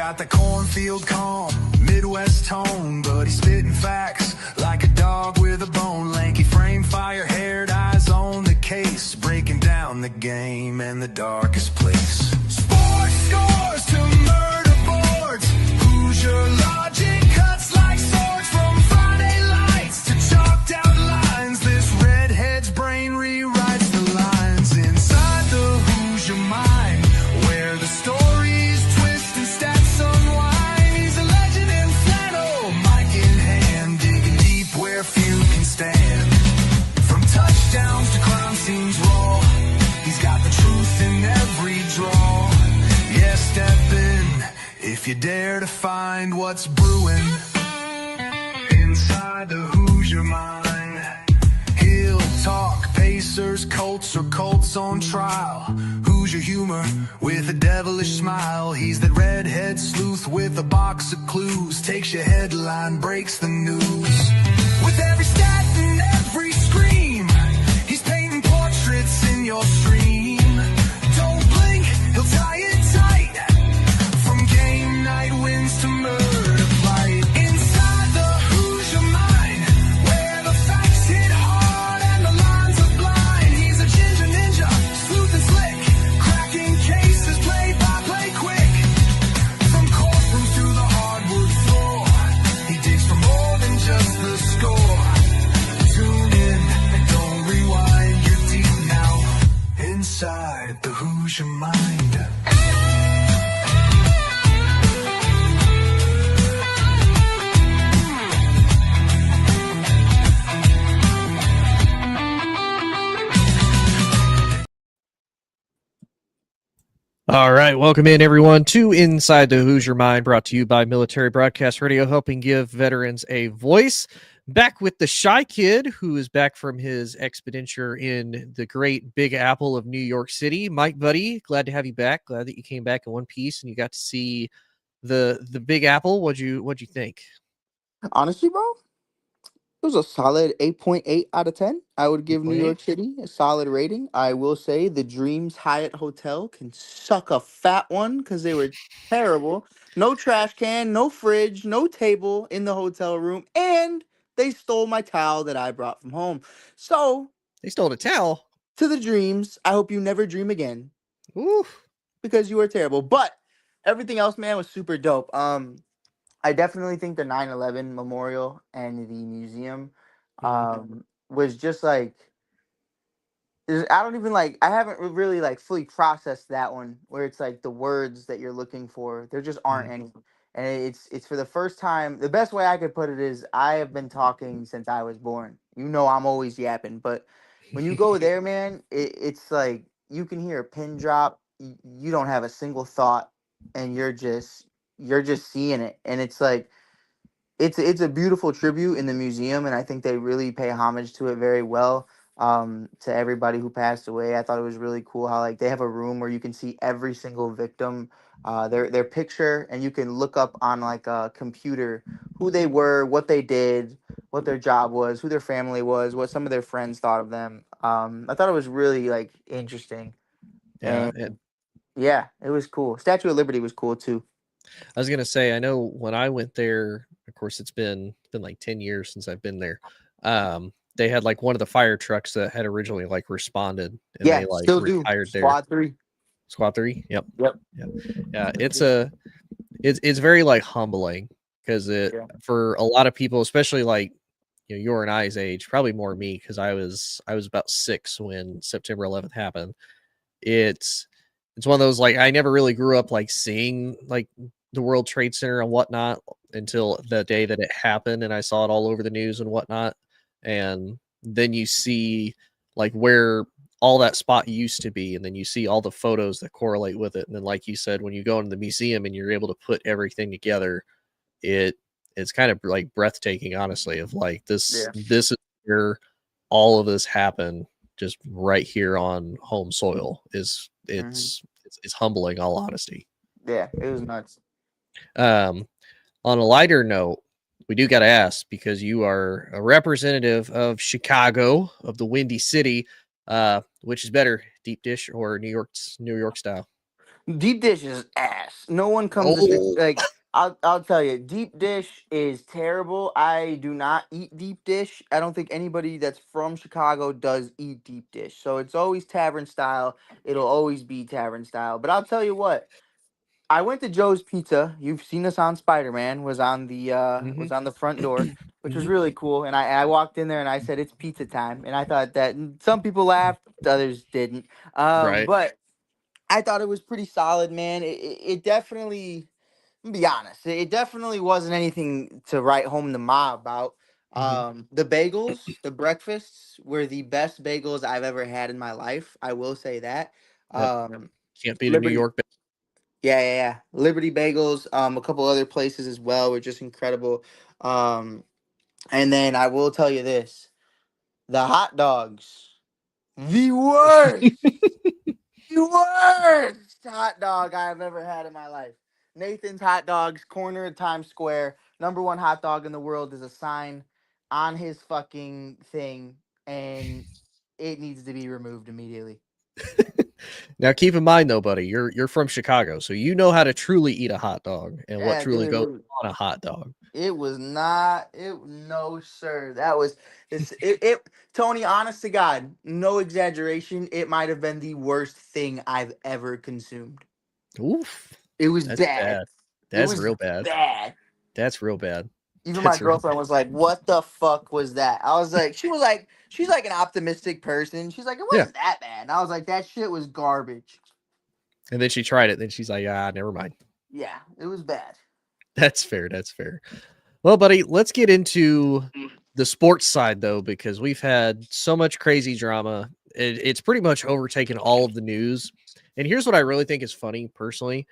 got the cornfield calm, Midwest tone, but he's spitting facts like a dog with a bone. Lanky frame, fire-haired eyes on the case, breaking down the game and the darkest place. Sports scores to murder boards. Hoosier logic cuts like swords from Friday lights to chalked out lines. This redhead's brain rewrites the lines inside the Hoosier mind, where the stories twist and stats unwind. He's a legend in flannel, mic in hand, digging deep where few can stand. From touchdowns to crime scenes raw, he's got the truth in every draw. Yeah, step in if you dare to find what's brewing inside the Hoosier mind. He'll talk Pacers, Colts, or Colts on trial. Hoosier humor with a devilish smile. He's that redhead sleuth with a box of clues. Takes your headline, breaks the news. With every stat and every scream, he's painting portraits in your stream. Don't blink, he'll tie it tight. From game night wins to murder fight. Inside the Hoosier mind, where the facts hit hard and the lines are blind. He's a ginger ninja, sleuth and slick, cracking cases play by play quick. From courtrooms to the hardwood floor, he digs for more than just the score. Tune in and don't rewind, you're deep now inside the Hoosier mind. All right, welcome in everyone to Inside the Hoosier Mind, brought to you by Military Broadcast Radio, helping give veterans a voice. Back with the Shy Kid, who is back from his expediture in the great Big Apple of New York City. Mike, buddy, glad to have you back. Glad that you came back in one piece and you got to see the Big Apple. What'd you think? Honestly, bro, it was a solid 8.8 out of 10. I would give New 8.8? York City a solid rating. I will say the Dreams Hyatt Hotel can suck a fat one because they were terrible. No trash can, no fridge, no table in the hotel room, and they stole my towel that I brought from home. So, They stole a towel. to the Dreams, I hope you never dream again Ooh. because you are terrible. But everything else, man, was super dope. I definitely think the 9/11 memorial and the museum was just like, I don't even like, I haven't really like fully processed that one, where it's like the words that you're looking for, there just aren't any. And it's for the first time. The best way I could put it is I have been talking since I was born. You know, I'm always yapping, but when you go there, man, it's like you can hear a pin drop. You don't have a single thought, and you're just seeing it, and it's like it's a beautiful tribute in the museum, and I think they really pay homage to it very well. To everybody who passed away, I thought it was really cool how like they have a room where you can see every single victim, their picture, and you can look up on like a computer who they were, what they did, what their job was, who their family was, what some of their friends thought of them. I thought it was really like interesting. Yeah, And yeah, it was cool. Statue of Liberty was cool too. I was gonna say, I know when I went there, of course it's been like 10 years since I've been there. They had like one of the fire trucks that had originally like responded, and Yeah, they like still do. retired there. Squad 3. Squad 3. Yep. Yep. Yeah. It's very like humbling because for a lot of people, especially like your and I's age, probably more me because I was about 6 when September 11th happened. It's one of those like I never really grew up like seeing like the World Trade Center and whatnot until the day that it happened, and I saw it all over the news and whatnot. And then you see like where all that spot used to be, and then you see all the photos that correlate with it. And then, like you said, when you go into the museum and you're able to put everything together, it's kind of like breathtaking, honestly, of like this is where all of this happened, just right here on home soil. It's humbling, in all honesty. Yeah, it was nuts. On a lighter note, we do got to ask, because you are a representative of Chicago, of the Windy City, which is better, deep dish or New York style? Deep dish is ass. No one comes to Oh, like. I'll tell you, deep dish is terrible. I do not eat deep dish. I don't think anybody that's from Chicago does eat deep dish. So it's always tavern style. It'll always be tavern style. But I'll tell you what. I went to Joe's Pizza. You've seen us on Spider Man. hmm Was on the front door, which was hmm really cool. And I walked in there and I said it's pizza time. And I thought that and some people laughed, others didn't. right. But I thought it was pretty solid, man. It definitely, I'm gonna be honest, it definitely wasn't anything to write home to ma about. hmm The bagels, the breakfasts were the best bagels I've ever had in my life. I will say that. Yep. Um, Can't beat a New Liberty, York. yeah. Liberty Bagels, a couple other places as well were just incredible. Um, and then I will tell you this: the hot dogs, the worst. The worst hot dog I've ever had in my life. Nathan's Hot Dogs, corner of Times Square. Number one hot dog in the world is a sign on his fucking thing, and it needs to be removed immediately. Now, keep in mind though, buddy, you're from Chicago, so you know how to truly eat a hot dog and what Yeah, truly goes dude. on a hot dog. It was not. It no, sir. That was this. It. Tony, honest to God, no exaggeration. It might have been the worst thing I've ever consumed. Oof, It was that's bad. bad. It That's was real bad. bad. That's real bad. Even my That's real girlfriend was like, "What the fuck was that?" I was like, she's like an optimistic person. She's like, "It yeah. wasn't that bad." And I was like, "That shit was garbage." And then she tried it. Then she's like, ah, never mind. Yeah, it was bad. That's fair. That's fair. Well, buddy, let's get into the sports side though, because we've had so much crazy drama. It's pretty much overtaken all of the news. And here's what I really think is funny, personally,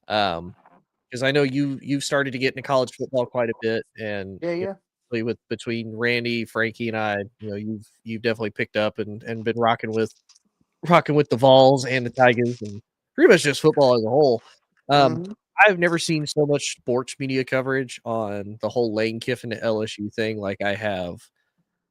because I know you've started to get into college football quite a bit, and Yeah, you yeah. know, with between Randy, Frankie, and I, you know, you've definitely picked up and been rocking with the Vols and the Tigers and pretty much just football as a whole. Um, Hmm. I've never seen so much sports media coverage on the whole Lane Kiffin to LSU thing like I have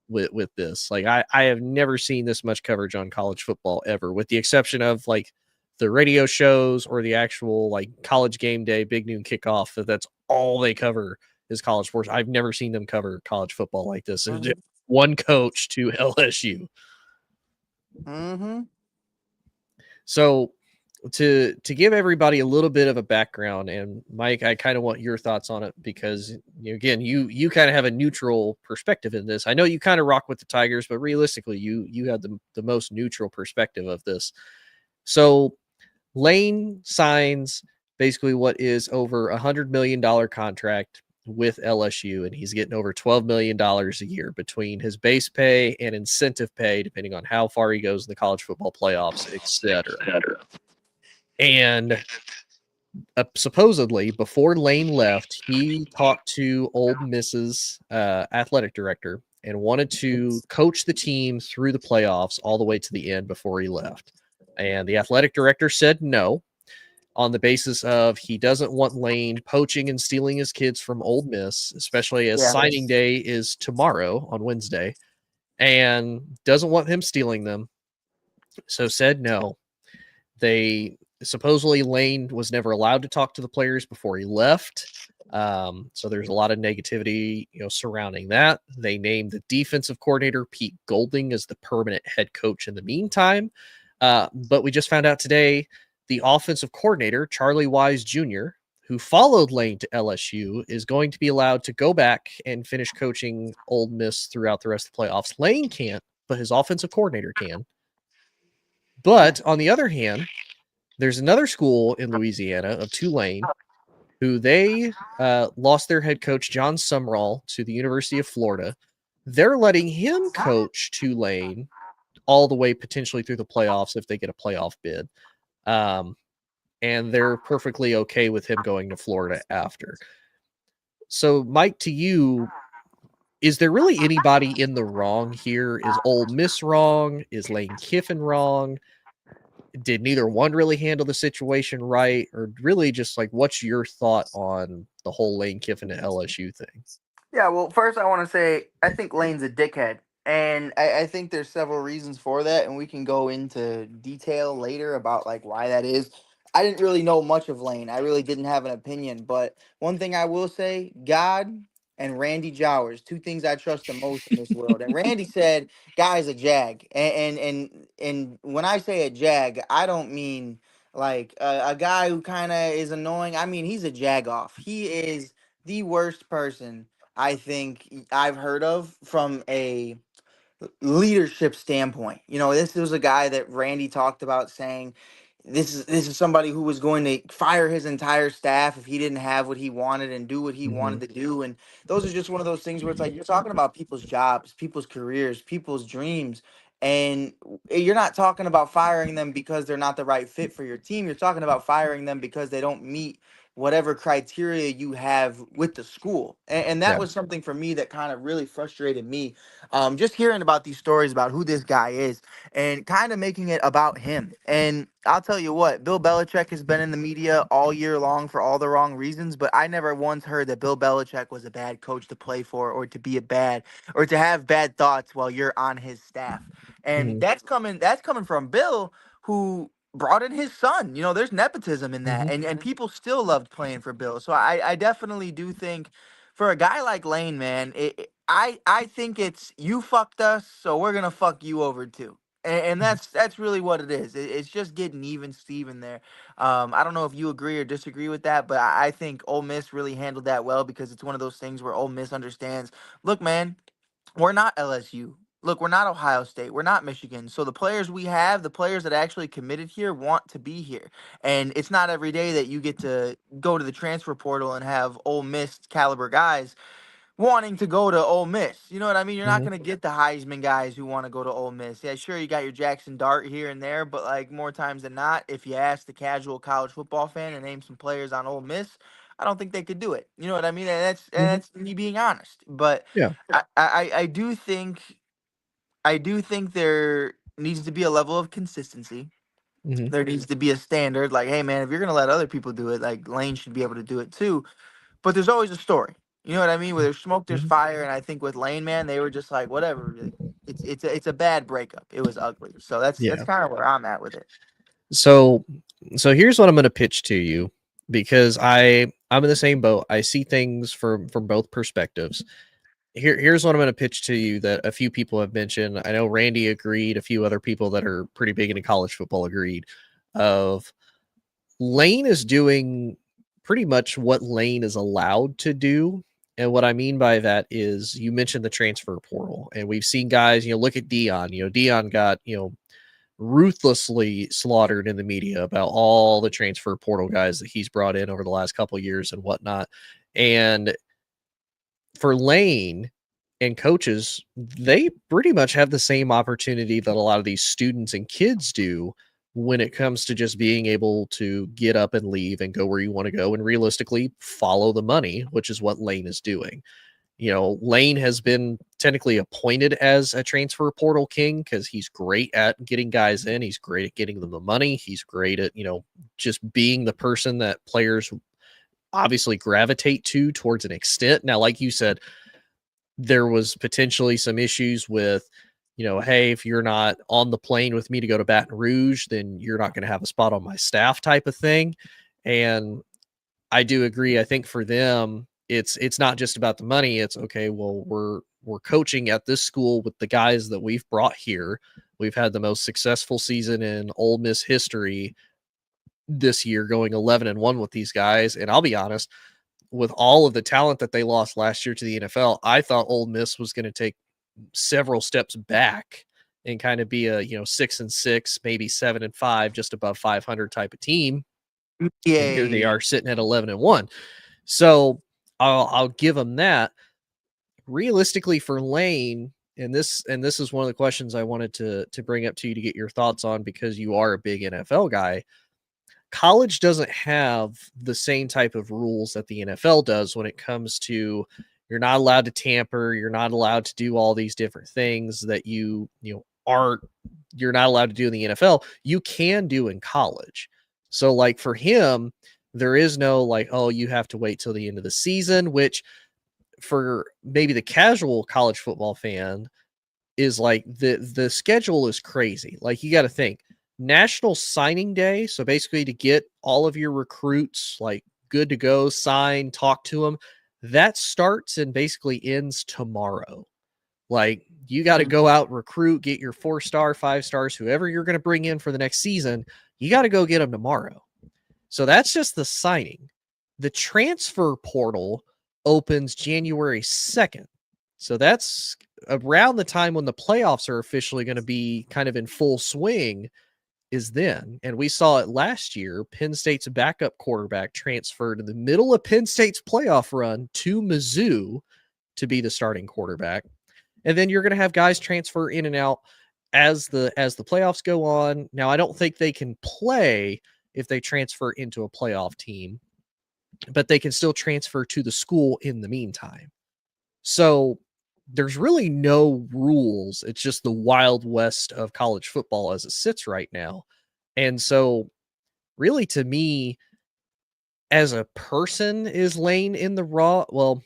with this. Like I have never seen this much coverage on college football ever, with the exception of like the radio shows or the actual like college game day, big noon kickoff. That's all they cover is college sports. I've never seen them cover college football like this. There's just Hmm. one coach to LSU. Hmm. So to give everybody a little bit of a background, and Mike, I kind of want your thoughts on it because again, you kind of have a neutral perspective in this. I know you kind of rock with the Tigers, but realistically, you have the most neutral perspective of this. So Lane signs basically what is over $100 million contract with LSU, and he's getting over $12 million a year between his base pay and incentive pay, depending on how far he goes in the college football playoffs, etc. And supposedly, before Lane left, he talked to Ole Miss's athletic director and wanted to coach the team through the playoffs all the way to the end before he left. And the athletic director said no, on the basis of he doesn't want Lane poaching and stealing his kids from Ole Miss, especially as Yeah. signing day is tomorrow on Wednesday, and doesn't want him stealing them. So said no. They supposedly Lane was never allowed to talk to the players before he left. So there's a lot of negativity, surrounding that. They named the defensive coordinator Pete Golding as the permanent head coach in the meantime. But we just found out today the offensive coordinator Charlie Wise Jr., who followed Lane to LSU, is going to be allowed to go back and finish coaching Ole Miss throughout the rest of the playoffs. Lane can't, but his offensive coordinator can. Yeah. But on the other hand, there's another school in Louisiana of Tulane who they lost their head coach, John Sumrall, to the University of Florida. They're letting him coach Tulane all the way potentially through the playoffs if they get a playoff bid. And they're perfectly okay with him going to Florida after. So, Mike, to you, is there really anybody in the wrong here? Is Ole Miss wrong? Is Lane Kiffin wrong? Did neither one really handle the situation right? Or really just like, what's your thought on the whole Lane Kiffin to LSU thing? Yeah, well, first I want to say I think Lane's a dickhead. And I think there's several reasons for that, and we can go into detail later about like why that is. I didn't really know much of Lane. I really didn't have an opinion. But one thing I will say, God and Randy Jowers, two things I trust the most in this world. And Randy said, "Guy's a jag," and when I say a jag, I don't mean like a guy who kind of is annoying. I mean he's a jag off. He is the worst person I think I've heard of from a leadership standpoint. You know, this was a guy that Randy talked about saying this is somebody who was going to fire his entire staff if he didn't have what he wanted and do what he Mm-hmm. wanted to do. And those are just one of those things where it's like you're talking about people's jobs, people's careers, people's dreams. And you're not talking about firing them because they're not the right fit for your team. You're talking about firing them because they don't meet whatever criteria you have with the school. And that Yeah. was something for me that kind of really frustrated me, just hearing about these stories about who this guy is and kind of making it about him. And I'll tell you what, Bill Belichick has been in the media all year long for all the wrong reasons, but I never once heard that Bill Belichick was a bad coach to play for or to be a bad or to have bad thoughts while you're on his staff. And Mm-hmm. that's coming from Bill, who brought in his son. You know, there's nepotism in that. Mm-hmm. And people still loved playing for Bill. So I definitely do think for a guy like Lane, man, I think it's you fucked us, so we're gonna fuck you over too. And that's really what it is. It's just getting even Steven there. I don't know if you agree or disagree with that, but I think Ole Miss really handled that well because it's one of those things where Ole Miss understands. Look, man, we're not LSU. Look, we're not Ohio State. We're not Michigan. So the players we have, the players that actually committed here, want to be here. And it's not every day that you get to go to the transfer portal and have Ole Miss caliber guys wanting to go to Ole Miss. You know what I mean? You're not Mm-hmm. going to get the Heisman guys who want to go to Ole Miss. Yeah, sure, you got your Jackson Dart here and there, but like more times than not, if you ask the casual college football fan and name some players on Ole Miss, I don't think they could do it. You know what I mean? And Mm-hmm. that's me being honest. But Yeah. I do think there needs to be a level of consistency. Mm-hmm. There needs to be a standard. Like, hey man, if you're gonna let other people do it, like Lane should be able to do it too. But there's always a story. You know what I mean? Where there's smoke, there's Mm-hmm. fire. And I think with Lane, man, they were just like, whatever. Like, it's a bad breakup. It was ugly. So that's Yeah. kind of where I'm at with it. So here's what I'm going to pitch to you, because I'm in the same boat. I see things from both perspectives. Here's what I'm going to pitch to you that a few people have mentioned. I know Randy agreed. A few other people that are pretty big into college football agreed. Of Lane is doing pretty much what Lane is allowed to do. And what I mean by that is, you mentioned the transfer portal, and we've seen guys, look at Dion. Dion got, ruthlessly slaughtered in the media about all the transfer portal guys that he's brought in over the last couple of years and whatnot. And for Lane and coaches, they pretty much have the same opportunity that a lot of these students and kids do when it comes to just being able to get up and leave and go where you want to go and realistically follow the money, which is what Lane is doing. Lane has been technically appointed as a transfer portal king because he's great at getting guys in. He's great at getting them the money. He's great at, just being the person that players obviously gravitate to towards an extent. Now, like you said, there was potentially some issues with, hey, if you're not on the plane with me to go to Baton Rouge, then you're not going to have a spot on my staff type of thing. And I do agree. I think for them, it's not just about the money. It's okay. Well, we're coaching at this school with the guys that we've brought here. We've had the most successful season in Ole Miss history this year, going 11-1 with these guys. And I'll be honest, with all of the talent that they lost last year to the NFL, I thought Ole Miss was going to take several steps back and kind of be a 6-6, maybe 7-5, just above 500 type of team. And here they Yeah. are sitting at 11-1. So I'll give them that. Realistically, for Lane, and this is one of the questions I wanted to bring up to you to get your thoughts on, because you are a big NFL guy. College doesn't have the same type of rules that the NFL does when it comes to, you're not allowed to tamper, you're not allowed to do all these different things that you're not allowed to do in the NFL. You can do in college. So like for him, there is no like, oh, you have to wait till the end of the season, which for maybe the casual college football fan is like the schedule is crazy. Like you got to think, National Signing Day, so basically to get all of your recruits like good to go, sign, talk to them, that starts and basically ends tomorrow. Like you got to go out, recruit, get your 4-star, 5 stars, whoever you're going to bring in for the next season. You got to go get them tomorrow. So that's just the signing. The transfer portal opens January 2nd. So that's around the time when the playoffs are officially going to be kind of in full swing is then. And we saw it last year. Penn State's backup quarterback transferred in the middle of Penn State's playoff run to Mizzou to be the starting quarterback. And then you're going to have guys transfer in and out as the playoffs go on. Now, I don't think they can play if they transfer into a playoff team, but they can still transfer to the school in the meantime. So there's really no rules. It's just the wild west of college football as it sits right now. And so really to me, as a person, is Lane in the raw? Well,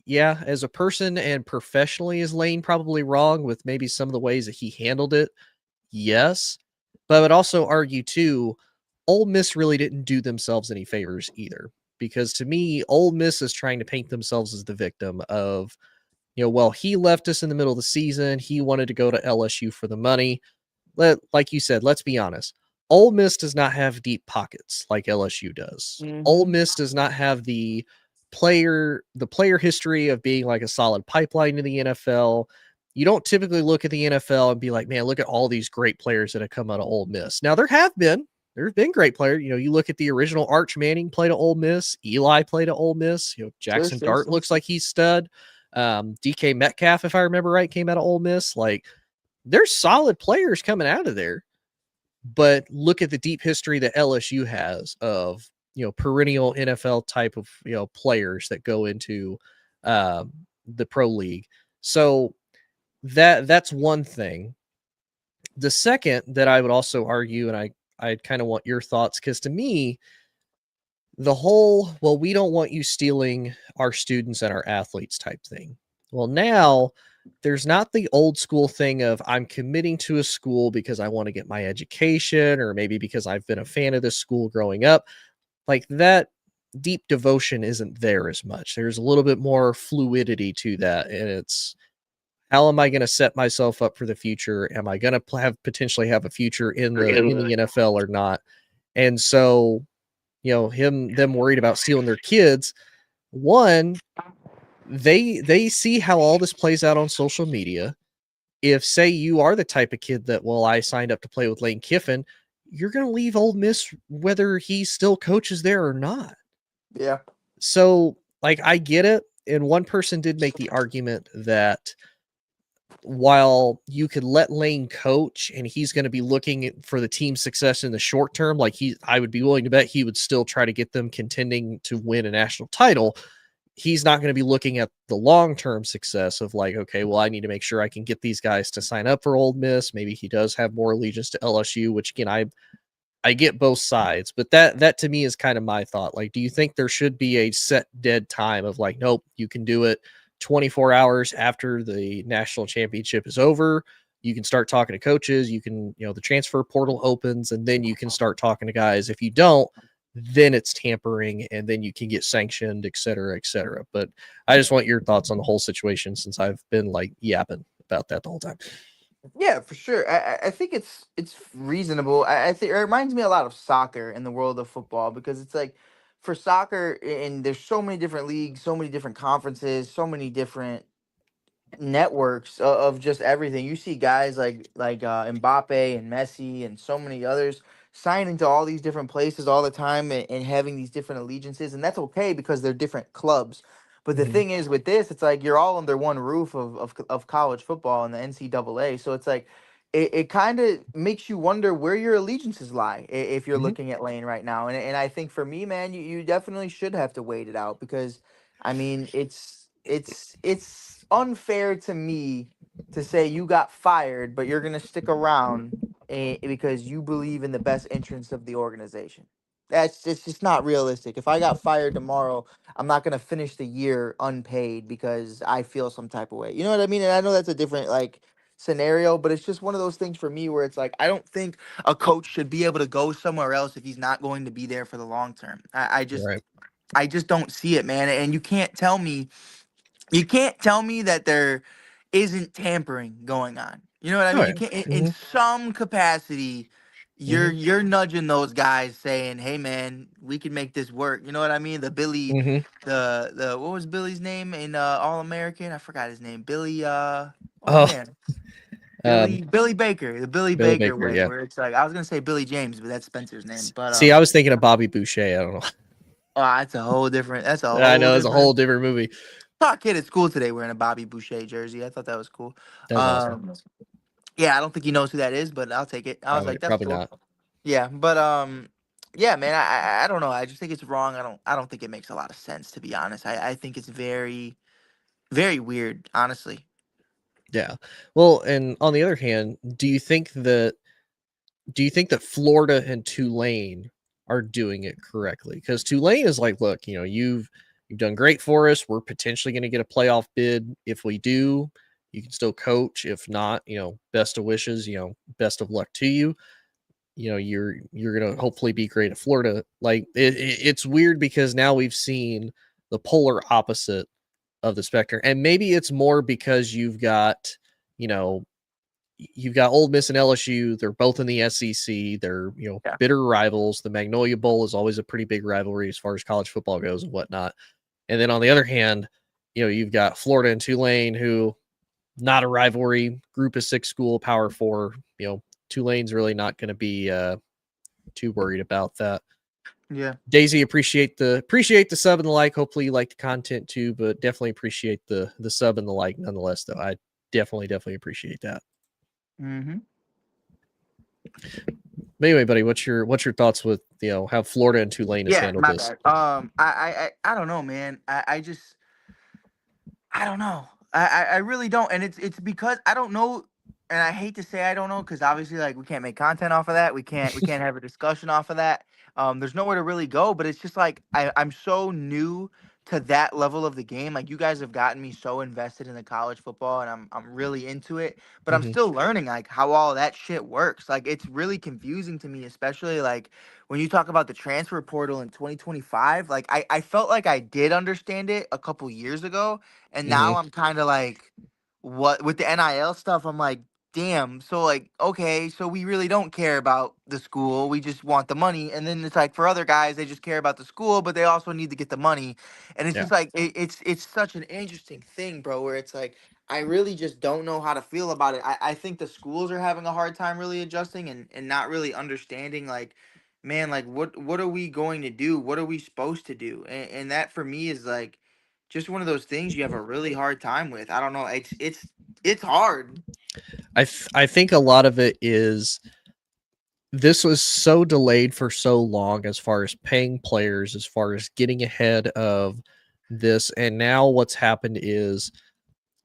yeah, as a person and professionally is Lane probably wrong with maybe some of the ways that he handled it. Yes. But I would also argue too, Ole Miss really didn't do themselves any favors either. Because to me, Ole Miss is trying to paint themselves as the victim of, well, he left us in the middle of the season. He wanted to go to LSU for the money. Like you said, let's be honest. Ole Miss does not have deep pockets like LSU does. Ole Miss does not have the player history of being like a solid pipeline to the NFL. You don't typically look at the NFL and be like, man, look at all these great players that have come out of Ole Miss. Now, there have been great players. You look at the original Arch Manning played at Ole Miss. Eli played at Ole Miss. Jackson Dart looks like he's stud. DK Metcalf, if I remember right, came out of Ole Miss. Like, there's solid players coming out of there. But look at the deep history that LSU has of, perennial NFL type of, players that go into the pro league. So that's one thing. The second that I would also argue, and I kind of want your thoughts, because to me, the whole, well, we don't want you stealing our students and our athletes type thing. Well, now there's not the old school thing of I'm committing to a school because I want to get my education, or maybe because I've been a fan of this school growing up. Like, that deep devotion isn't there as much. There's a little bit more fluidity to that. And it's, how am I going to set myself up for the future? Am I going to potentially have a future in the NFL or not? And so, them worried about stealing their kids. One, they see how all this plays out on social media. If, say, you are the type of kid that, well, I signed up to play with Lane Kiffin, you're going to leave Ole Miss whether he still coaches there or not. Yeah. So, like, I get it. And one person did make the argument that while you could let Lane coach and he's going to be looking for the team's success in the short term, like I would be willing to bet he would still try to get them contending to win a national title. He's not going to be looking at the long-term success of like, okay, well, I need to make sure I can get these guys to sign up for Ole Miss. Maybe he does have more allegiance to LSU, which again, I get both sides, but that to me is kind of my thought. Like, do you think there should be a set dead time of like, nope, you can do it 24 hours after the national championship is over? You can start talking to coaches. You can, the transfer portal opens, and then you can start talking to guys. If you don't, then it's tampering, and then you can get sanctioned, et cetera, et cetera. But I just want your thoughts on the whole situation, since I've been like yapping about that the whole time. Yeah, for sure. I think it's reasonable. I think it reminds me a lot of soccer in the world of football, because it's like, for soccer, and there's so many different leagues, so many different conferences, so many different networks of just everything. You see guys like Mbappe and Messi and so many others signing to all these different places all the time, and having these different allegiances, and that's okay because they're different clubs. But the thing is, with this, it's like you're all under one roof of college football and the NCAA. So it's like it kind of makes you wonder where your allegiances lie if you're looking at Lane right now. And I think for me, man, you definitely should have to wait it out, because I mean, it's unfair to me to say you got fired, but you're gonna stick around because you believe in the best interests of the organization. It's just not realistic. If I got fired tomorrow, I'm not gonna finish the year unpaid because I feel some type of way. You know what I mean? And I know that's a different, like, scenario, but it's just one of those things for me where it's like I don't think a coach should be able to go somewhere else if he's not going to be there for the long term. Right. I just don't see it, man. And you can't tell me that there isn't tampering going on. You know what I Oh mean? yeah. You can't in Hmm. some capacity. Hmm. You're nudging those guys, saying, "Hey, man, we can make this work." You know what I mean? Hmm. The what was Billy's name in All American? I forgot his name. Billy. Oh Oh, man, um, Billy Baker. The Billy Billy Baker Baker. way, Yeah. where it's like I was gonna say Billy James, but that's Spencer's name. But See, I was thinking of Bobby Boucher. I don't know. oh, that's a whole different. That's a I whole know it's a whole different. different movie. Saw a kid at school today wearing a Bobby Boucher jersey. I thought that was cool. That's awesome. Um, yeah, I don't think he knows who that is, but I'll take it. I was Probably like, that's probably cool. not. Yeah, but yeah, man, I don't know. I just think it's wrong. I don't think it makes a lot of sense, to be honest. I think it's very very weird, honestly. Yeah. Well, and on the other hand, do you think that Florida and Tulane are doing it correctly? Because Tulane is like, look, you've done great for us. We're potentially going to get a playoff bid. If we do, you can still coach. If not, best of wishes. Best of luck to you. You're going to hopefully be great at Florida. Like it's weird because now we've seen the polar opposite of the spectrum, and maybe it's more because you know you've got Ole Miss and LSU. They're both in the SEC. They're Yeah. bitter rivals. The Magnolia Bowl is always a pretty big rivalry as far as college football goes and whatnot. And then on the other hand, you've got Florida and Tulane, who not a rivalry, group of six school, Power Four. Tulane's really not going to be too worried about that. Yeah. Daisy, appreciate the sub and the like. Hopefully you like the content too, but definitely appreciate the sub and the like nonetheless. Though I definitely appreciate that. Mm-hmm. But anyway, buddy, what's your thoughts with how Florida and Tulane has Yeah, handled my this? bad. I don't know, man. I just I don't know. I really don't, and it's because I don't know, and I hate to say I don't know because obviously like we can't make content off of that. We can't have a discussion off of that. There's nowhere to really go, but it's just like I'm so new to that level of the game. Like you guys have gotten me so invested in the college football, and I'm really into it. But I'm Hmm. still learning like how all that shit works. Like it's really confusing to me, especially like when you talk about the transfer portal in 2025. Like I felt like I did understand it a couple years ago, and Hmm. now I'm kind of like, what with the NIL stuff? I'm like, damn. So like, okay, so we really don't care about the school. We just want the money. And then it's like for other guys, they just care about the school, but they also need to get the money. And it's Yeah. just like it's such an interesting thing, bro. Where it's like I really just don't know how to feel about it. I think the schools are having a hard time really adjusting and not really understanding like. Man, like what are we going to do? What are we supposed to do? And that for me is like just one of those things you have a really hard time with. I don't know. It's hard. I think a lot of it is this was so delayed for so long as far as paying players, as far as getting ahead of this, and now what's happened is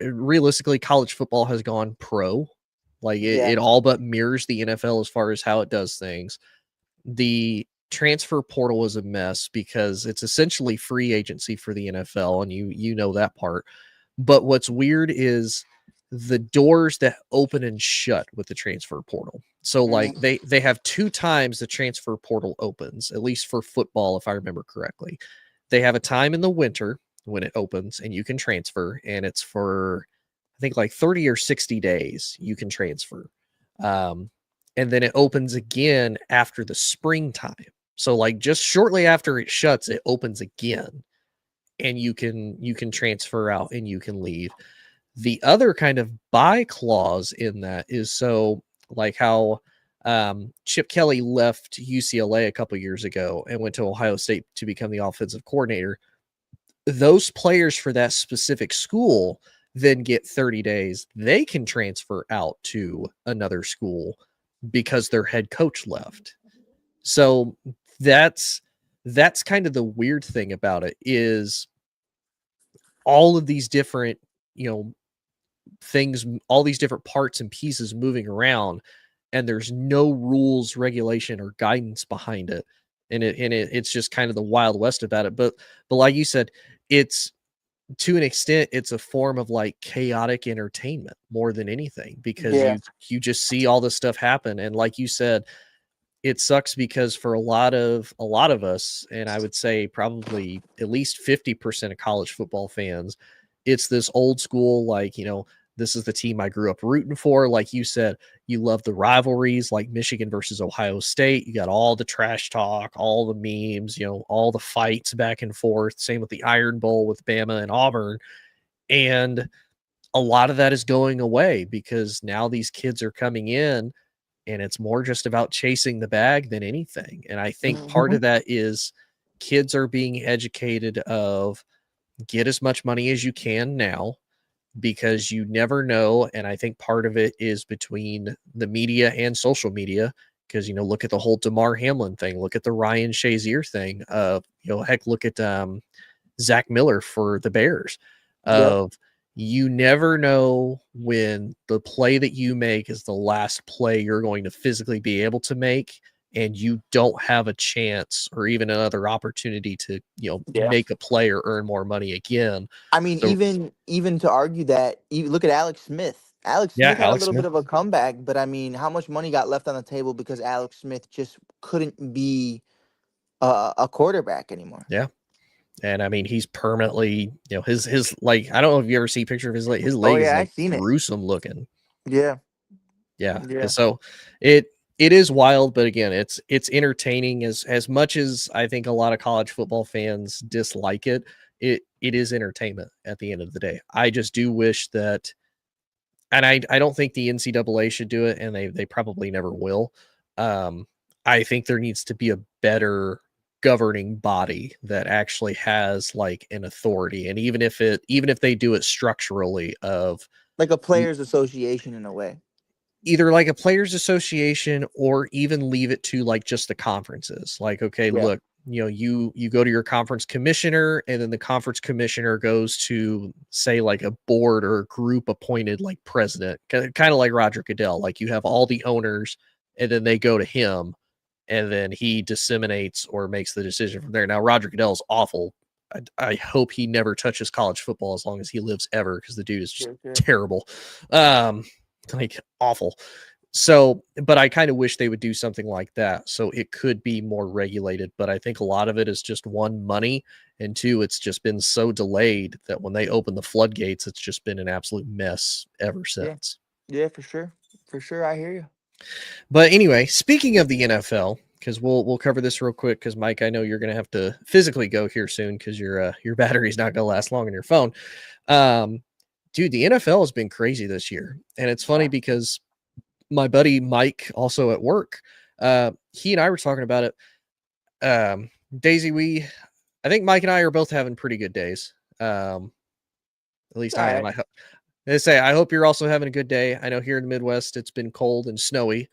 realistically college football has gone pro. Like Yeah. it all but mirrors the NFL as far as how it does things. The transfer portal is a mess because it's essentially free agency for the NFL, and you know that part. But what's weird is the doors that open and shut with the transfer portal. So like Mhm. they have two times the transfer portal opens, at least for football, if I remember correctly. They have a time in the winter when it opens and you can transfer, and it's for I think like 30 or 60 days you can transfer. Um, and then it opens again after the springtime. So like just shortly after it shuts, it opens again and you can transfer out and you can leave. The other kind of buy clause in that is so like how Chip Kelly left UCLA a couple years ago and went to Ohio State to become the offensive coordinator. Those players for that specific school then get 30 days. They can transfer out to another school because their head coach left. So that's kind of the weird thing about it is all of these different, you know, things, all these different parts and pieces moving around, and there's no rules, regulation, or guidance behind it. And it's just kind of the wild west about it. But like you said, it's to an extent, it's a form of like chaotic entertainment more than anything, because Yeah. you just see all this stuff happen. And like you said, it sucks because for a lot of us, and I would say probably at least 50% of college football fans, it's this old school, like, this is the team I grew up rooting for. Like you said, you love the rivalries like Michigan versus Ohio State. You got all the trash talk, all the memes, all the fights back and forth. Same with the Iron Bowl with Bama and Auburn. And a lot of that is going away because now these kids are coming in and it's more just about chasing the bag than anything. And I think part of that is kids are being educated of get as much money as you can now, because you never know. And I think part of it is between the media and social media, because, look at the whole DeMar Hamlin thing, look at the Ryan Shazier thing, heck, look at Zach Miller for the Bears. You never know when the play that you make is the last play you're going to physically be able to make, and you don't have a chance or even another opportunity to, make a play or earn more money again. I mean, So, even to argue that, look at Alex Smith. Alex Smith had a little bit of a comeback, but I mean, how much money got left on the table because Alex Smith just couldn't be a quarterback anymore? Yeah. And I mean, he's permanently, his like, I don't know if you ever see a picture of his leg. His leg is like gruesome looking. Yeah. And so it is wild, but again, it's entertaining as much as I think a lot of college football fans dislike it. It is entertainment at the end of the day. I just do wish that, and I don't think the NCAA should do it, and they probably never will. I think there needs to be a better governing body that actually has like an authority, and even if they do it structurally, of like a players association in a way, either like a players association, or even leave it to like just the conferences. Like, okay, look, you go to your conference commissioner, and then the conference commissioner goes to, say, like a board or a group appointed like president, kind of like Roger Goodell. Like, you have all the owners, and then they go to him, and then he disseminates or makes the decision from there. Now, Roger Goodell is awful. I hope he never touches college football as long as he lives ever, because the dude is just terrible. Like, awful. So, but I kind of wish they would do something like that, so it could be more regulated. But I think a lot of it is just, one, money, and two, it's just been so delayed that when they open the floodgates, it's just been an absolute mess ever since. Yeah, for sure. I hear you. But anyway, speaking of the NFL, because we'll cover this real quick, because Mike, I know you're going to have to physically go here soon because your battery's not going to last long on your phone. Dude, the NFL has been crazy this year, and it's funny because my buddy Mike, also at work, he and I were talking about it. Daisy, I think Mike and I are both having pretty good days. At least I am. I hope you're also having a good day. I know here in the Midwest, it's been cold and snowy.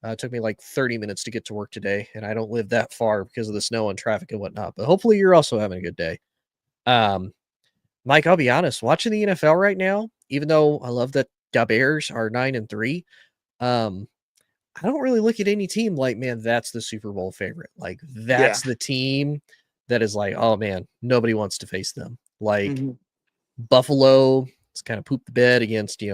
It took me like 30 minutes to get to work today, and I don't live that far because of the snow and traffic and whatnot. But hopefully you're also having a good day. Mike, I'll be honest, watching the NFL right now, even though I love that the Bears are 9-3, I don't really look at any team like, man, that's the Super Bowl favorite. Like, that's the team that is like, oh man, nobody wants to face them. Like, Buffalo has kind of pooped the bed against, they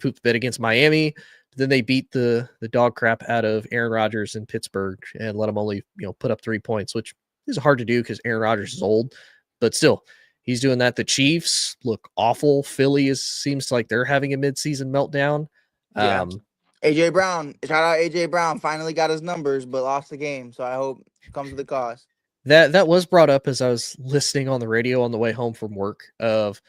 pooped the bed against Miami. Then they beat the dog crap out of Aaron Rodgers in Pittsburgh and let them only, put up 3 points, which is hard to do because Aaron Rodgers is old, but still, he's doing that. The Chiefs look awful. Philly seems like they're having a midseason meltdown. AJ Brown, shout out AJ Brown, finally got his numbers, but lost the game. So I hope it comes to the cause. That was brought up as I was listening on the radio on the way home from work, of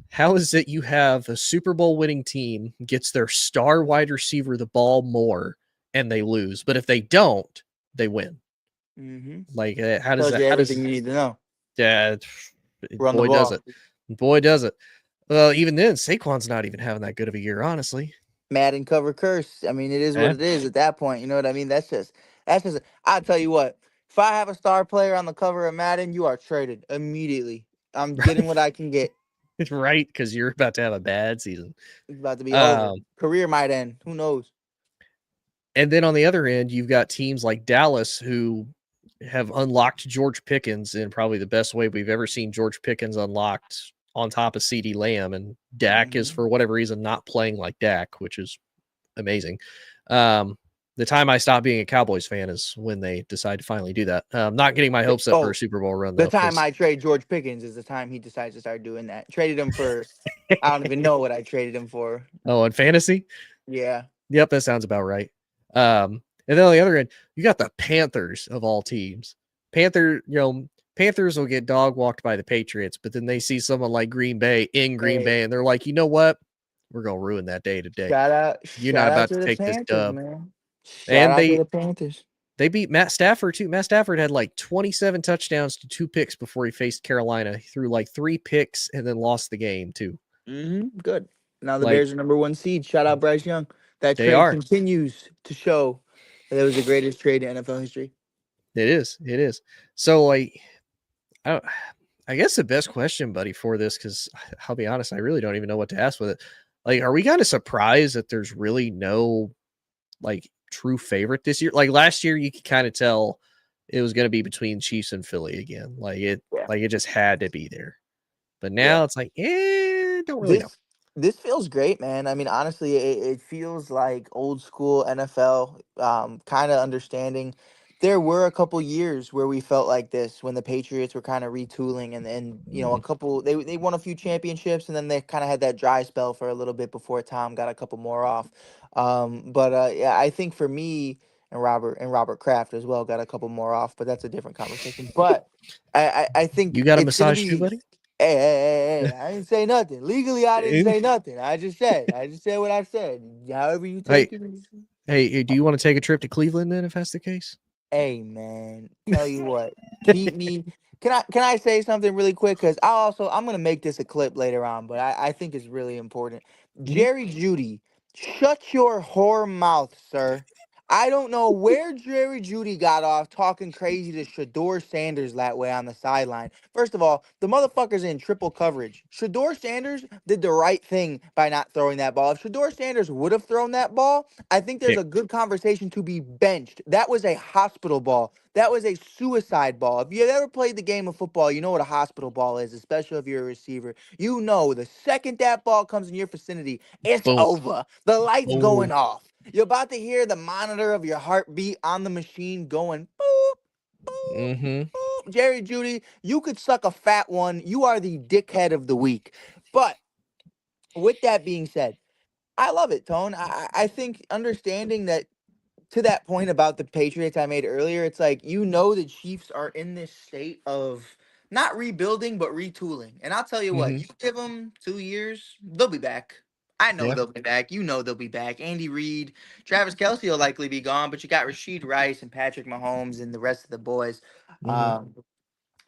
how is it you have a Super Bowl winning team gets their star wide receiver the ball more and they lose, but if they don't, they win. Like, how does that? Everything you need to know. Yeah, boy does it. Boy does it. Well, even then, Saquon's not even having that good of a year, honestly. Madden cover curse. I mean, it is what it is at that point. You know what I mean? That's just. I'll tell you what. If I have a star player on the cover of Madden, you are traded immediately. I'm getting what I can get. Right, because you're about to have a bad season. It's about to be over. Career might end. Who knows? And then on the other end, you've got teams like Dallas, who have unlocked George Pickens in probably the best way we've ever seen George Pickens unlocked on top of CeeDee Lamb. And Dak is, for whatever reason, not playing like Dak, which is amazing. The time I stopped being a Cowboys fan is when they decide to finally do that. Not getting my hopes up for a Super Bowl run, though. The time I trade George Pickens is the time he decides to start doing that. Traded him for, I don't even know what I traded him for. Oh, in fantasy? Yeah. Yep, that sounds about right. And then on the other end, you got the Panthers of all teams. Panthers will get dog walked by the Patriots, but then they see someone like Green Bay in Green Bay, and they're like, you know what? We're gonna ruin that day today. You're not about to take this dub. Man. And Shout out to the Panthers. They beat Matt Stafford too. Matt Stafford had like 27 touchdowns to 2 picks before he faced Carolina. He threw like 3 picks and then lost the game too. Good. Now the Bears are number 1 seed. Shout out Bryce Young. That trade continues to show that it was the greatest trade in NFL history. It is. It is. So like, I guess the best question, buddy, for this, because I'll be honest, I really don't even know what to ask with it. Like, are we kind of surprised that there's really no like true favorite this year? Like last year, you could kind of tell it was going to be between Chiefs and Philly again. Like it just had to be there. But now it's like, don't really know. This feels great, man. I mean, honestly, it feels like old school NFL, kind of understanding. There were a couple years where we felt like this when the Patriots were kind of retooling and a couple they won a few championships and then they kind of had that dry spell for a little bit before Tom got a couple more off. Yeah, I think for me and Robert Kraft as well got a couple more off, but that's a different conversation. But I think you got a massage too, buddy. Hey, I didn't say nothing. Legally, I didn't say nothing. I just said what I said. However you take it. Hey, do you want to take a trip to Cleveland then, if that's the case? Hey, man, tell you what, keep me. Can I say something really quick? Because I'm gonna make this a clip later on, but I think it's really important. Jerry Jeudy, shut your whore mouth, sir. I don't know where Jerry Jeudy got off talking crazy to Shador Sanders that way on the sideline. First of all, the motherfucker's in triple coverage. Shador Sanders did the right thing by not throwing that ball. If Shador Sanders would have thrown that ball, I think there's a good conversation to be benched. That was a hospital ball. That was a suicide ball. If you've ever played the game of football, you know what a hospital ball is, especially if you're a receiver. You know the second that ball comes in your vicinity, it's over. The light's going off. You're about to hear the monitor of your heartbeat on the machine going boop, boop, boop. Jerry Jeudy, you could suck a fat one. You are the dickhead of the week. But with that being said, I love it, Tone. I think understanding that to that point about the Patriots I made earlier, it's like, the Chiefs are in this state of not rebuilding, but retooling. And I'll tell you what, you give them 2 years, they'll be back. I know they'll be back. They'll be back. Andy Reid, Travis Kelce will likely be gone, but you got Rashid Rice and Patrick Mahomes and the rest of the boys.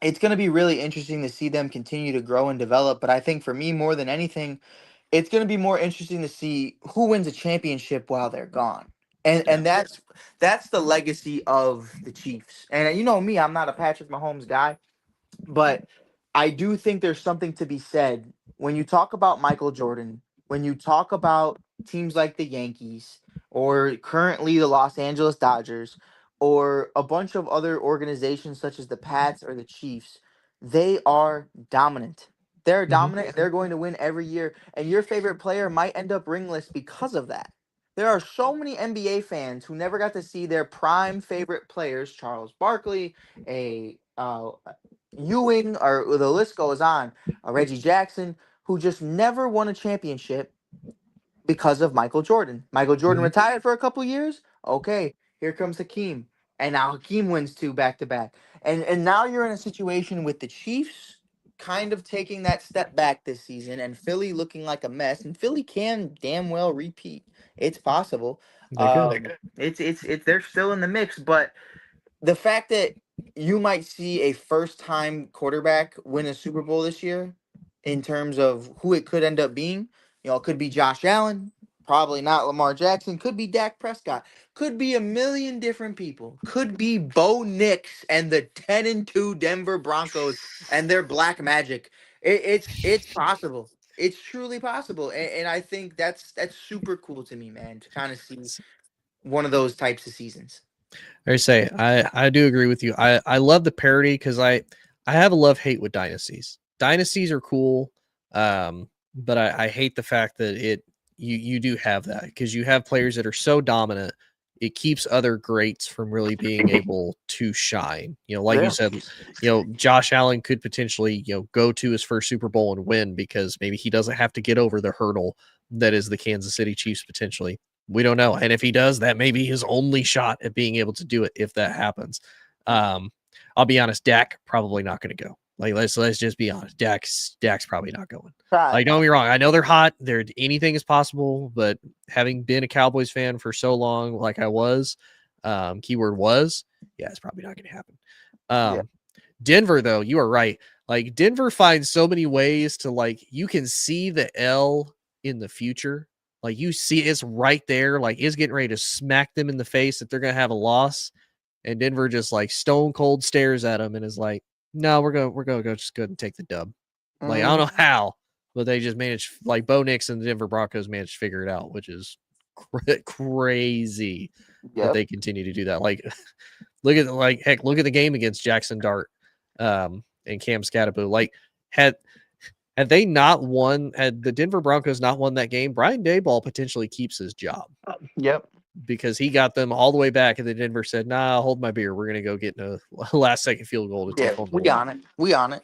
It's going to be really interesting to see them continue to grow and develop. But I think for me, more than anything, it's going to be more interesting to see who wins a championship while they're gone. And that's the legacy of the Chiefs. And you know me, I'm not a Patrick Mahomes guy, but I do think there's something to be said when you talk about Michael Jordan, when you talk about teams like the Yankees or currently the Los Angeles Dodgers or a bunch of other organizations such as the Pats or the Chiefs. They are dominant. They're dominant. They're going to win every year. And your favorite player might end up ringless because of that. There are so many NBA fans who never got to see their prime favorite players, Charles Barkley, Ewing, or the list goes on, Reggie Jackson, who just never won a championship because of Michael Jordan. Michael Jordan retired for a couple years. Okay, here comes Hakeem. And now Hakeem wins 2 back-to-back. And now you're in a situation with the Chiefs kind of taking that step back this season and Philly looking like a mess. And Philly can damn well repeat. It's possible. It's they're still in the mix, but the fact that you might see a first-time quarterback win a Super Bowl this year, in terms of who it could end up being, it could be Josh Allen, probably not Lamar Jackson, could be Dak Prescott, could be a million different people, could be Bo Nix and the 10-2 Denver Broncos and their black magic. It's possible. It's truly possible, and I think that's super cool to me, man, to kind of see one of those types of seasons. I do agree with you. I love the parody because I have a love hate with dynasties. Dynasties are cool, but I hate the fact that you do have that because you have players that are so dominant. It keeps other greats from really being able to shine. Like you said, Josh Allen could potentially, go to his first Super Bowl and win because maybe he doesn't have to get over the hurdle that is the Kansas City Chiefs potentially. We don't know. And if he does, that may be his only shot at being able to do it if that happens. I'll be honest, Dak probably not going to go. Like let's just be honest. Dak's probably not going. Like, don't get me wrong. I know they're hot. Anything is possible, but having been a Cowboys fan for so long, like I was, keyword was, it's probably not going to happen. Denver, though, you are right. Like Denver finds so many ways to you can see the L in the future. Like you see it's right there. Like it's getting ready to smack them in the face that they're going to have a loss. And Denver just stone cold stares at them and is like, no, we're going to go just go ahead and take the dub. Like, I don't know how, but they just managed, Bo Nix and the Denver Broncos managed to figure it out, which is crazy that they continue to do that. Like, look at the game against Jackson Dart and Cam Scatterbo. Like, had they not won, had the Denver Broncos not won that game, Brian Daboll potentially keeps his job. Yep. Because he got them all the way back, and then Denver said, "Nah, hold my beer. We're going to go get a last-second field goal to take home the win." We on it.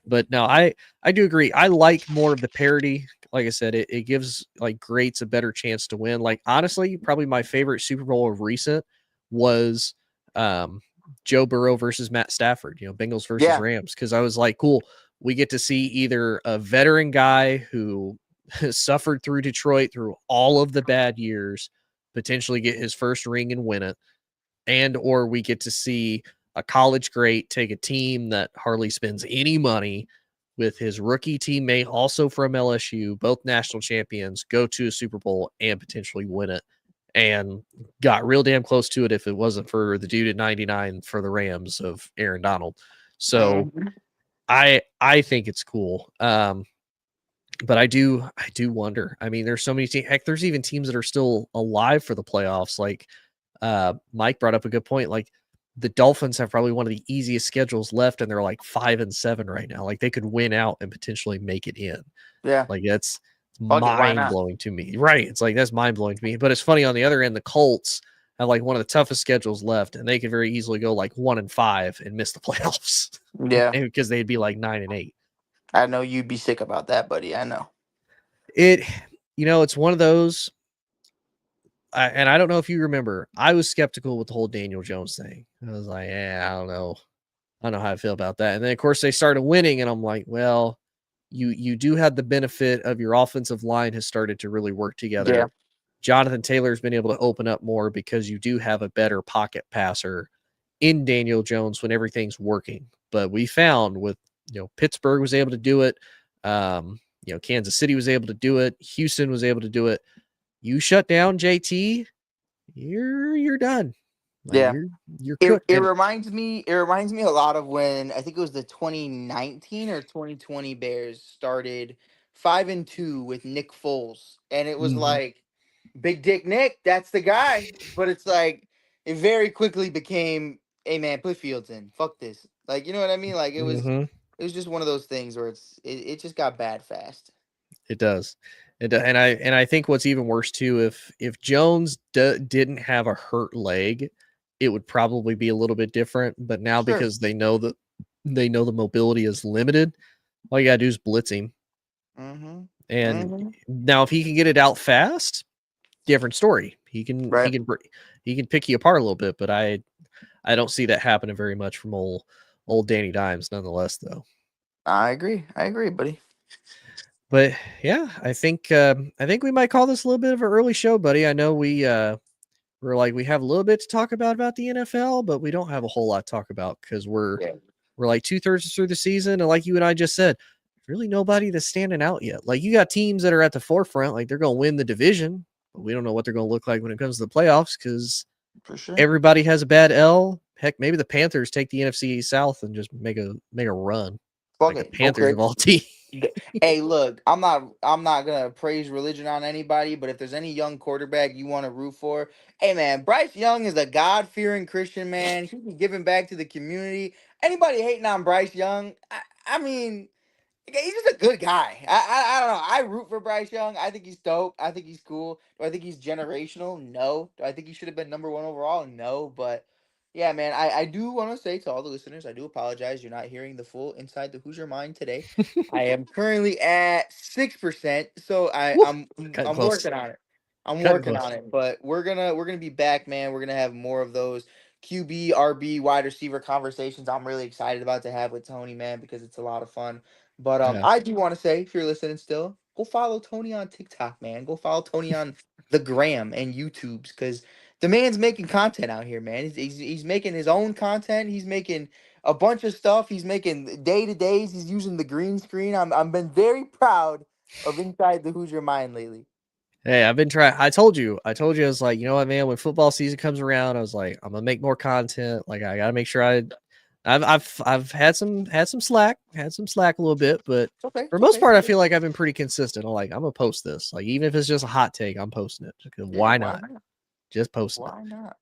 But no, I do agree. I like more of the parody. Like I said, it gives greats a better chance to win. Like honestly, probably my favorite Super Bowl of recent was Joe Burrow versus Matt Stafford. Bengals versus Rams, because I was like, cool. We get to see either a veteran guy who suffered through Detroit through all of the bad years, potentially get his first ring and win it, and or we get to see a college great take a team that hardly spends any money with his rookie teammate, also from LSU, both national champions, go to a Super Bowl and potentially win it, and got real damn close to it if it wasn't for the dude at 99 for the Rams of Aaron Donald. So I think it's cool. But I do wonder. I mean, there's so many teams. Heck, there's even teams that are still alive for the playoffs. Like Mike brought up a good point. Like the Dolphins have probably one of the easiest schedules left, and they're 5-7 right now. Like they could win out and potentially make it in. Yeah, like that's mind blowing to me. Right? It's that's mind blowing to me. But it's funny on the other end, the Colts have one of the toughest schedules left, and they could very easily go 1-5 and miss the playoffs. Yeah, because they'd be 9-8. I know you'd be sick about that, buddy. I know. It's one of those. And I don't know if you remember, I was skeptical with the whole Daniel Jones thing. I was like, I don't know. I don't know how I feel about that. And then, of course, they started winning, and I'm like, well, you do have the benefit of your offensive line has started to really work together. Yeah. Jonathan Taylor's been able to open up more because you do have a better pocket passer in Daniel Jones when everything's working. But we found with Pittsburgh was able to do it. Kansas City was able to do it. Houston was able to do it. You shut down JT, you're done. You're cooked. It reminds me a lot of when I think it was the 2019 or 2020 Bears started 5-2 with Nick Foles, and it was Big Dick Nick, that's the guy. But it's it very quickly became, hey man, put Fields in. Fuck this. You know what I mean? It was. It was just one of those things where it just got bad fast. It does. And I think what's even worse too, if Jones didn't have a hurt leg, it would probably be a little bit different. But now because they know the mobility is limited, all you gotta do is blitz him. And now if he can get it out fast, different story. He can pick you apart a little bit. But I don't see that happening very much from old Danny Dimes, nonetheless, though. I agree, buddy. But yeah, I think we might call this a little bit of an early show, buddy. I know we have a little bit to talk about the NFL, but we don't have a whole lot to talk about because we're 2/3 through the season, and like you and I just said, really nobody that's standing out yet. You got teams that are at the forefront, they're going to win the division, but we don't know what they're going to look like when it comes to the playoffs because everybody has a bad L. Heck, maybe the Panthers take the NFC South and just make a run. Fuck the Panthers of all teams. Hey, look, I'm not gonna praise religion on anybody, but if there's any young quarterback you want to root for, hey man, Bryce Young is a God-fearing Christian man. He's giving back to the community. Anybody hating on Bryce Young, I mean, he's just a good guy. I don't know. I root for Bryce Young. I think he's dope. I think he's cool. Do I think he's generational? No. Do I think he should have been #1 overall? No. But yeah, man, I do want to say to all the listeners, I do apologize. You're not hearing the full Inside the Hoosier Mind today. I am currently at 6%, so Woo, cutting I'm close. working on it. I'm Cutting working close. on it, but we're gonna be back, man. We're gonna have more of those QB, RB, wide receiver conversations. I'm really excited about to have with Tony, man, because it's a lot of fun. But Yeah. I do want to say, if you're listening still, go follow Tony on TikTok, man. Go follow Tony on the gram and YouTubes, because the man's making content out here, man. He's making his own content. He's making a bunch of stuff. He's making day-to-days. He's using the green screen. I've been very proud of Inside the Hoosier Mind lately. Hey, I've been trying. I told you, I was like, you know what, man, when football season comes around, I was like, I'm gonna make more content. Like, I gotta make sure I've had some slack a little bit, but It's okay. for It's most okay. part, I feel like I've been pretty consistent. I'm like, I'm gonna post this. Like, even if it's just a hot take, I'm posting it. Because why not? Just posting it. Why not?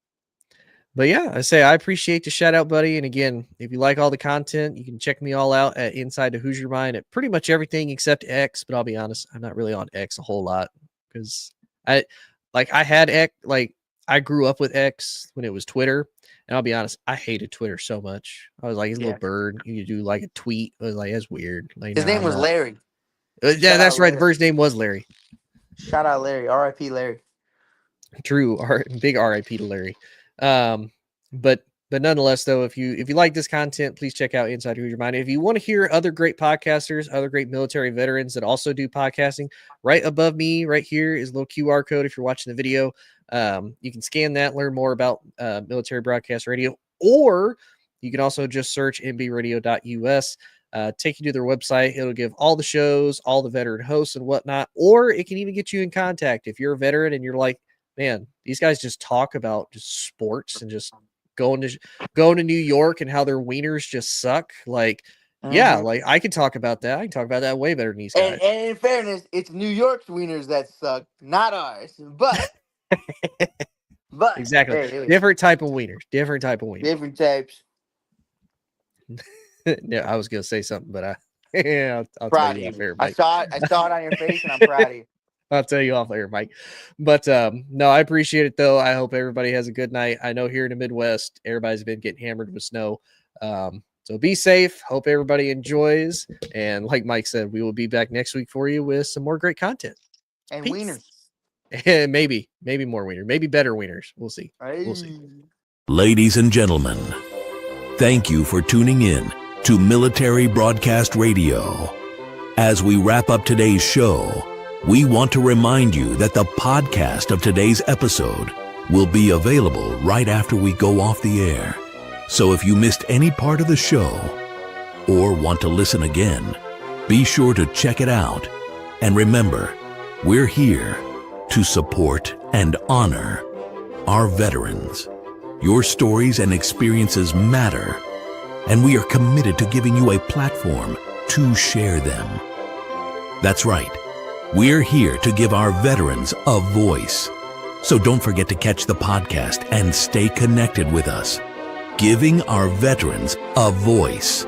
But yeah, I say I appreciate the shout out, buddy. And again, if you like all the content, you can check me all out at Inside the Hoosier Mind at pretty much everything except X. But I'll be honest, I'm not really on X a whole lot because I had X. Like, I grew up with X when it was Twitter, and I'll be honest, I hated Twitter so much. I was like, his little bird. You could do like a tweet. I was like, that's weird. Like, His name was Larry. Yeah, that's right. The bird's name was Larry. Shout out Larry. R.I.P. Larry. True. Big R.I.P. to Larry. But nonetheless, though, if you like this content, please check out Inside Hoosier Mind. If you want to hear other great podcasters, other great military veterans that also do podcasting, right above me, right here is a little QR code. If you're watching the video, you can scan that, learn more about military broadcast radio, or you can also just search mbradio.us. Take you to their website. It'll give all the shows, all the veteran hosts and whatnot, or it can even get you in contact. If you're a veteran and you're like, man, these guys just talk about just sports and just going to New York and how their wieners just suck. Like, yeah, like I can talk about that. I can talk about that way better than these guys. And in fairness, it's New York's wieners that suck, not ours. But exactly, hey, different type of wieners. Different Different types. Yeah, I was gonna say something, but I'll Proud tell you of off you. air, I Mike. saw it on your face, and I'm proud of you. I'll tell you off air, Mike. But no, I appreciate it though. I hope everybody has a good night. I know here in the Midwest, everybody's been getting hammered with snow. So be safe. Hope everybody enjoys. And like Mike said, we will be back next week for you with some more great content. And Peace. wieners. And maybe more wieners. Maybe better wieners. We'll see. We'll see. Ladies and gentlemen, thank you for tuning in to Military Broadcast Radio. As we wrap up today's show, we want to remind you that the podcast of today's episode will be available right after we go off the air. So if you missed any part of the show or want to listen again, be sure to check it out. And remember, we're here to support and honor our veterans. Your stories and experiences matter, and we are committed to giving you a platform to share them. That's right. We're here to give our veterans a voice. So don't forget to catch the podcast and stay connected with us. Giving our veterans a voice.